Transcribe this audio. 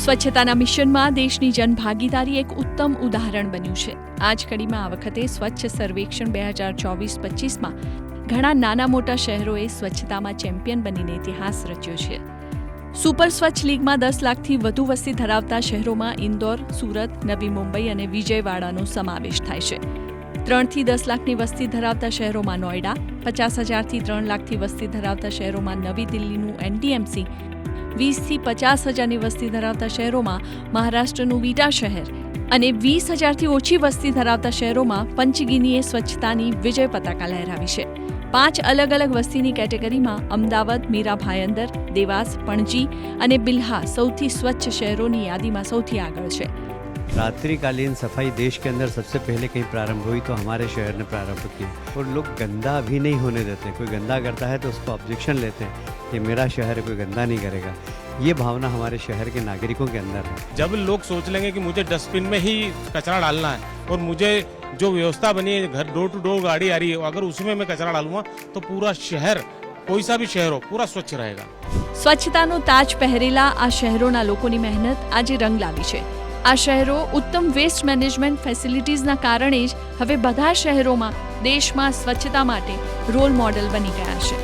સ્વચ્છતાના મિશનમાં દેશની જનભાગીદારી એક ઉત્તમ ઉદાહરણ બન્યું છે. આ જ કડીમાં આ વખતે સ્વચ્છ સર્વેક્ષણ 2024-25માં ઘણા નાના મોટા શહેરોએ સ્વચ્છતામાં ચેમ્પિયન બનીને ઇતિહાસ રચ્યો છે. સુપર સ્વચ્છ લીગમાં 10 લાખથી વધુ વસ્તી ધરાવતા શહેરોમાં ઇન્દોર, સુરત, નવી મુંબઈ અને વિજયવાડાનો સમાવેશ થાય છે. 3 થી 10 લાખની વસ્તી ધરાવતા શહેરોમાં નોઈડા, 50,000થી 3 લાખથી વસ્તી ધરાવતા શહેરોમાં નવી દિલ્હીનું એનડીએમસી, 20 થી 50,000ની વસ્તી ધરાવતા શહેરોમાં મહારાષ્ટ્રનું વીટા શહેર અને 20,000થી ઓછી વસ્તી ધરાવતા શહેરોમાં પંચગીનીએ સ્વચ્છતાની વિજય પતાકા લહેરાવી છે. 5 અલગ અલગ વસ્તીની કેટેગરીમાં અમદાવાદ, મીરા ભાયંદર, દેવાસ, પણજી અને બિલ્હા સૌથી સ્વચ્છ શહેરોની યાદીમાં સૌથી આગળ છે. रात्रिकालीन सफाई देश के अंदर सबसे पहले कहीं प्रारंभ हुई तो हमारे शहर ने प्रारंभ की और लोग गंदा भी नहीं होने देते. कोई गंदा करता है तो उसको ऑब्जेक्शन लेते हैं कि मेरा शहर है, कोई गंदा नहीं करेगा. ये भावना हमारे शहर के नागरिकों के अंदर है. जब लोग सोच लेंगे कि मुझे डस्टबिन में ही कचरा डालना है और मुझे जो व्यवस्था बनी है घर डोर टू डोर गाड़ी आ रही है अगर उसमें मैं कचरा डालूंगा तो पूरा शहर कोई सा भी शहर हो पूरा स्वच्छ रहेगा. સ્વચ્છતાનો તાજ પહેરેલા આ શહેરોના લોકોની મહેનત આજે રંગ લાવી છે. આ શહેરો ઉત્તમ વેસ્ટ મેનેજમેન્ટ ફેસિલિટીઝના કારણે જ હવે બધા શહેરોમાં દેશમાં સ્વચ્છતા માટે રોલ મોડેલ બની ગયા છે.